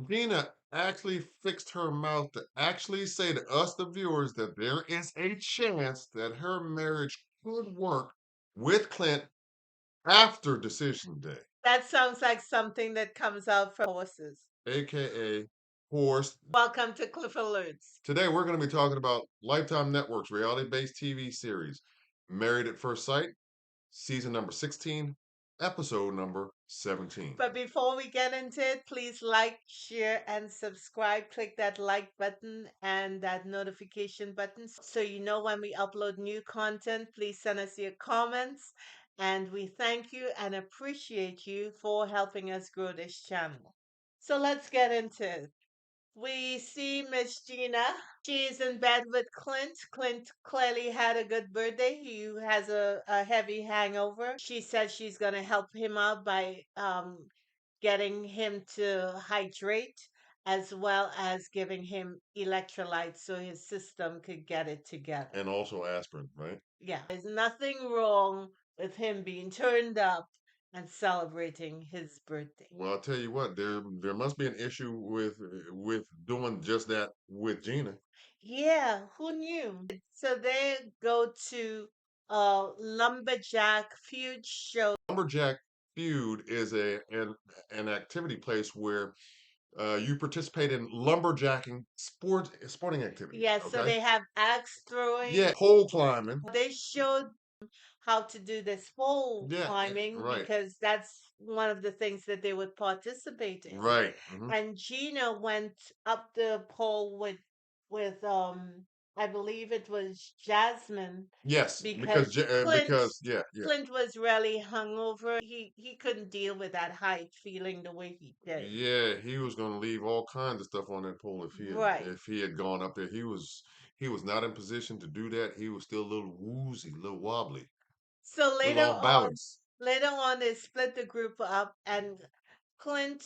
Gina actually fixed her mouth to actually say to us, the viewers, that there is a chance that her marriage could work with Clint after decision day, That sounds like something that comes out from horses. aka horse. Welcome to Cliff Alerts. Today we're going to be talking about Lifetime Network's reality-based TV series, Married at First Sight, season number 16, episode number 17. But before we get into it, please like, share, and subscribe. Click that like button and that notification button so you know when we upload new content. Please send us your comments. And we thank you and appreciate you for helping us grow this channel. So let's get into it. We see Miss Gina. She's in bed with Clint. Clint clearly had a good birthday. He has a heavy hangover. She says she's going to help him out by getting him to hydrate as well as giving him electrolytes so his system could get it together. And also aspirin, right? Yeah, there's nothing wrong with him being turned up and celebrating his birthday. Well, I'll tell you what, there must be an issue with doing just that with Gina. Yeah, who knew? So they go to a lumberjack feud show. Lumberjack Feud is an activity place where you participate in lumberjacking sporting activities. Yeah, so Okay, they have axe throwing. yeah, pole climbing. They showed how to do this pole Yeah, climbing right, because that's one of the things that they would participate in. right. Hmm. And Gina went up the pole with I believe it was Jasmine Yes, because because yeah, yeah, Clint was really hungover. He couldn't deal with that height feeling the way he did. yeah. He was going to leave all kinds of stuff on that pole Right. if he had gone up there. He was not in position to do that. He was still a little woozy, a little wobbly, So a little off balance. later on they split the group up and Clint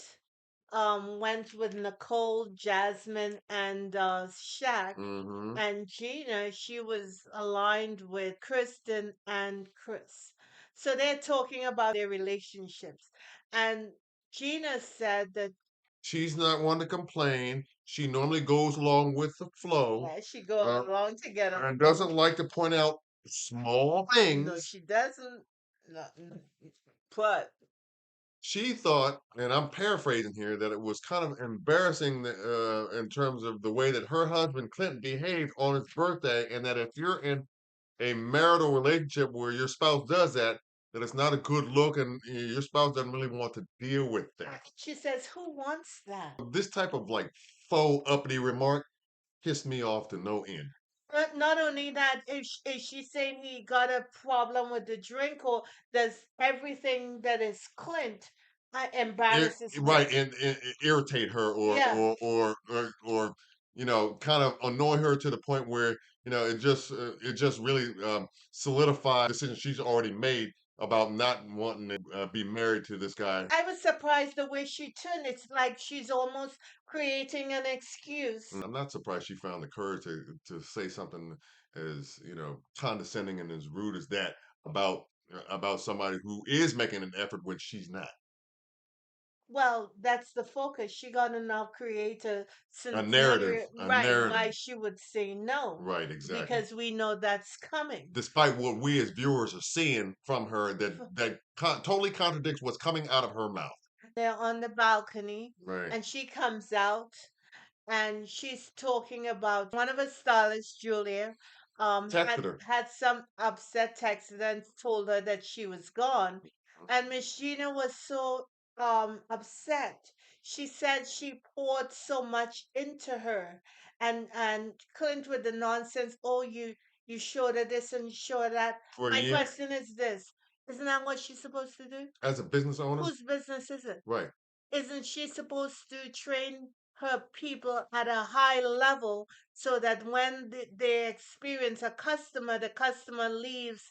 went with Nicole, Jasmine, and Shaq. Hmm. And Gina, she was aligned with Kristen and Chris. So they're talking about their relationships. And Gina said that She's not one to complain. She normally goes along with the flow, yeah, she go uh, along to get and along. doesn't like to point out small No, things. she doesn't. No, no. But She thought, and I'm paraphrasing here, that it was kind of embarrassing in terms of the way that her husband Clint behaved on his birthday, and that if you're in a marital relationship where your spouse does that, that it's not a good look, and your spouse doesn't really want to deal with that. she says, who wants that? This type of like faux uppity remark pissed me off to no end. Not only that, is she saying he got a problem with the drink, or does everything that is Clint embarrasses Right, her? and irritate her, Yeah. or kind of annoy her to the point where it just really solidifies the decision she's already made about not wanting to be married to this guy. I was surprised the way she turned. It's like she's almost creating an excuse. I'm not surprised she found the courage to say something as condescending and as rude as that about somebody who is making an effort when she's not. Well, that's the focus. She got to now create a scenario, A right? Why narrative, she would say no, right? Exactly. because we know that's coming. Despite what we as viewers are seeing from her, that totally contradicts what's coming out of her mouth. They're on the balcony, Right. and she comes out and she's talking about one of her stylists, Julia, Texted her. had some upset text and then told her that she was gone. And Miss Gina was so upset. She said she poured so much into her, and Clint with the nonsense. Oh, you showed her this and you showed her that. For a My year question is this: isn't that what she's supposed to do? as a business owner. Whose business is it? Right. Isn't she supposed to train her people at a high level so that when they experience a customer, the customer leaves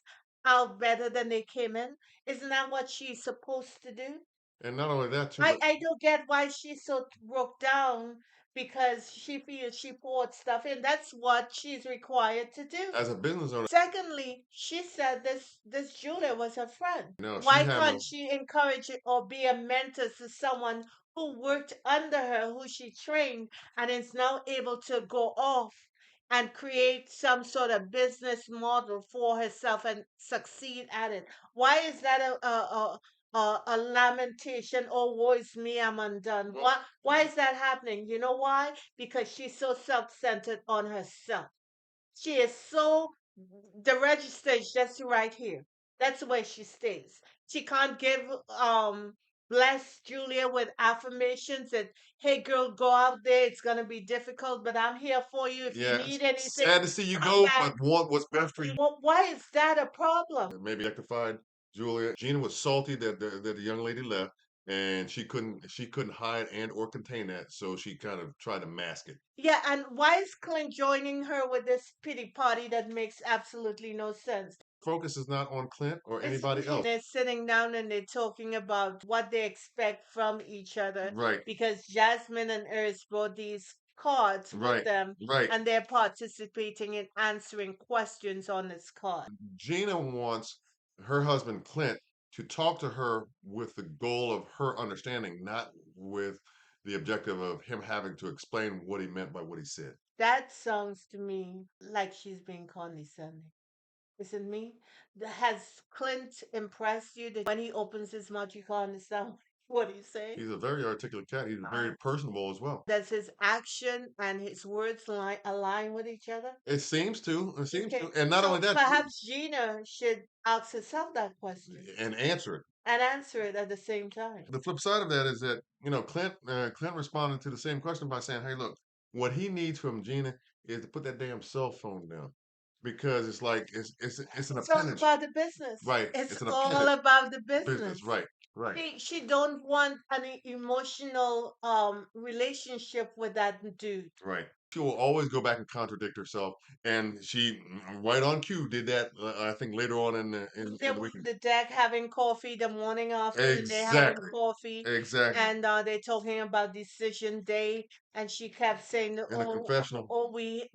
out better than they came in? Isn't that what she's supposed to do? And not only that too, I, but I don't get why she's so broke down because she feels she poured stuff in. That's what she's required to do. as a business owner, Secondly, she said this Julia was her friend. no, she Why having can't she encourage it or be a mentor to someone who worked under her, who she trained, and is now able to go off and create some sort of business model for herself and succeed at it. Why is that a lamentation? Oh, woe is me, I'm undone. Why is that happening? You know why? Because she's so self-centered on herself. She is so, the register is just right here. That's where she stays. She can't give bless Julia with affirmations and hey girl, go out there. It's gonna be difficult, but I'm here for you. If you Yeah, need anything, sad to see you come go, back. but want what's best for you. Well, why is that a problem? Maybe rectified Julia. Gina was salty that the young lady left, and she couldn't hide and or contain that, so she kind of tried to mask it. Yeah, and why is Clint joining her with this pity party that makes absolutely no sense? Focus is not on Clint or Listen, anybody else. they're sitting down and they're talking about what they expect from each other Right, because Jasmine and Eris brought these cards with right, them right. and they're participating in answering questions on this card. Gina wants her husband Clint to talk to her with the goal of her understanding, not with the objective of him having to explain what he meant by what he said. That sounds to me like she's being condescending. Isn't me? Has Clint impressed you that when he opens his mouth, you can't understand what he's saying? He's a very articulate cat. He's very personable as well. Does his action and his words align with each other? It seems to. It seems to. Okay, And not only so that, perhaps Gina should ask herself that question and answer it. and answer it at the same time. The flip side of that is that, Clint responded to the same question by saying, "Hey, look, what he needs from Gina is to put that damn cell phone down, because it's like it's an It's all appendage, about the business. right? It's It's an all appendage about the business, business. right? Right. She don't want any emotional relationship with that dude. Right. She will always go back and contradict herself, and she right on cue did that. I think later on They're in the on week. the deck having coffee the morning after they're having Exactly. coffee, Exactly. and they're talking about decision day, and she kept saying, In a confessional, oh, we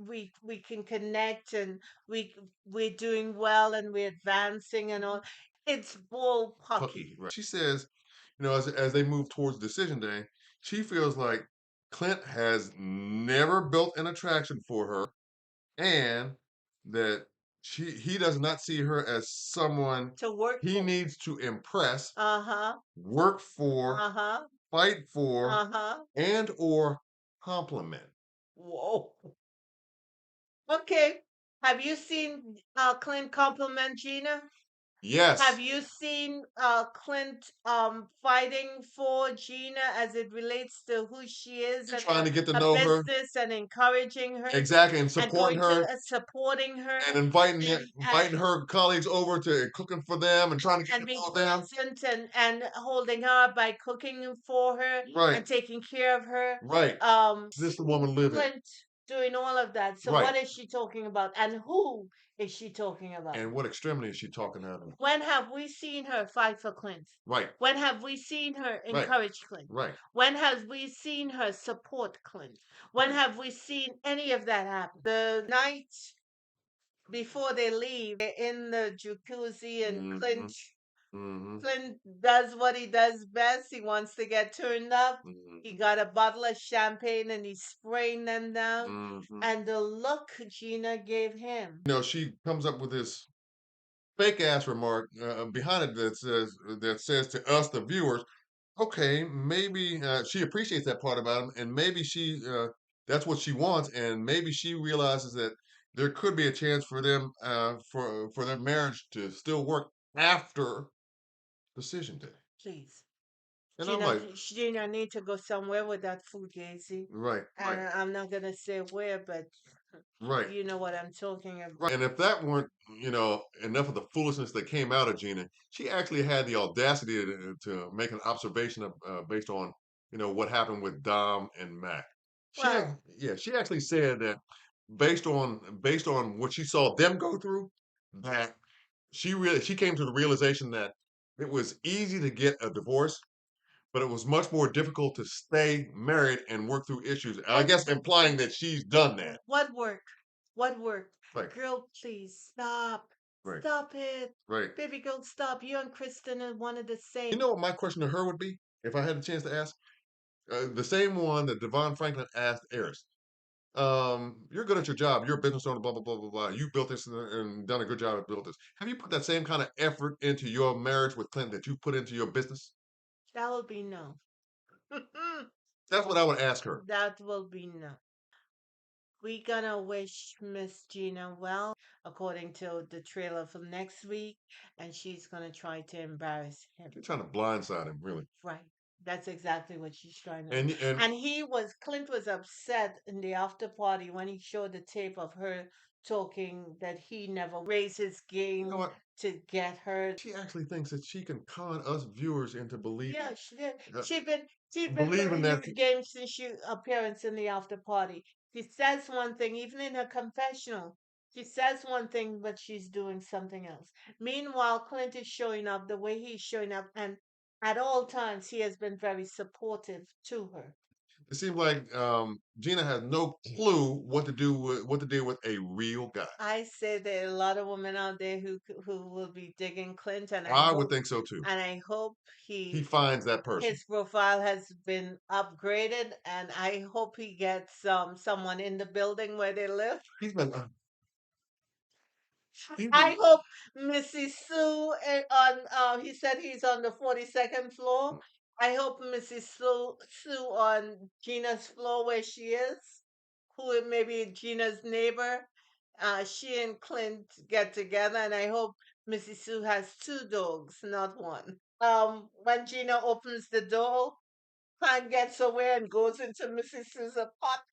can connect, and we're doing well, and we're advancing, and all. It's bull pucky. Pucky, right? She says, as they move towards decision day, she feels like Clint has never built an attraction for her, and that he does not see her as someone To work he for. needs to impress, Uh-huh. work for, Uh-huh. fight for, Uh-huh. and or compliment. Whoa. Okay. Have you seen Clint compliment Gina? Have Yes, you seen Clint fighting for Gina as it relates to who she is and trying to get to her know her business and encouraging her exactly, and and supporting going to her, supporting her and and inviting her colleagues over to cooking for them and trying to get to being know them. present and holding her up by cooking for her Right, and taking care of her. right. This the Seeing woman living. Clint doing all of that. So Right. what is she talking about? And who is she talking about? And what extremity is she talking out of? When have we seen her fight for Clint? Right, When have we seen her right, encourage Clint? right, When have we seen her support Clint? When right. have we seen any of that happen? The night before they leave, they're in the jacuzzi and Mhm, mhm, Clint does what he does best. He wants to get turned up. He mhm, got a bottle of champagne and he's spraying them down. mhm. And the look Gina gave him. She comes up with this fake ass remark behind it that says to us, the viewers, okay, maybe she appreciates that part about him, and maybe that's what she wants, and maybe she realizes that there could be a chance for them for their marriage to still work after decision day. Please. And I'm like, Gina need to go somewhere with that food, Gazy. right, And right, I'm not gonna say where, but right, you know what I'm talking about. right. And if that weren't, enough of the foolishness that came out of Gina, she actually had the audacity to make an observation based on, what happened with Dom and Mac. Well, Yeah, she actually said that based on what she saw them go through, that she came to the realization that it was easy to get a divorce, but it was much more difficult to stay married and work through issues. I and guess implying that she's done that. what work? What work? Right, Girl, please stop. right, Stop it. right. Baby girl, stop. You and Kristen are one of the You same. know what my question to her would be if I had a chance to ask? The same one that Devon Franklin asked Eris. You're good at your job. You're a business owner, blah, blah, blah, blah, blah. You built this and done a good job at built this. Have you put that same kind of effort into your marriage with Clinton that you put into your business? That will be no. That's what I would ask her. That will be no. We gonna wish Miss Gina well, according to the trailer for next week, and she's gonna try to embarrass him. She's trying to blindside him, really. Right. That's exactly what she's trying to do. And And Clint was upset in the after party when he showed the tape of her talking that he never raised his you know game what? to get her. She actually thinks that she can con us viewers into Yeah, she did. uh, She's been believing raising that his game since she appearance in the after party. She says one thing, even in her confessional. She says one thing, but she's doing something else. Meanwhile, Clint is showing up the way he's showing up, and at all times he has been very supportive to her. it seems like Gina has no clue what to do with a real guy. I say there are a lot of women out there who will be digging Clint, and I would think so too. I hope He he finds that person. his profile has been upgraded, and I hope he gets someone in the building where they live. He's been he's I been hope Missy Sue he said he's on the 42nd floor. I hope Missy Sue on Gina's floor where she is, who may be Gina's neighbor. She and Clint get together, and I hope Missy Sue has two dogs, not one. When Gina opens the door, Clint gets away and goes into Missy Sue's apartment.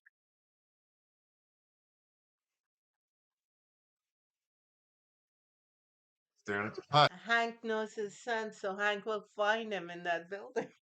staring at the pot. Hank knows his son, so Hank will find him in that building.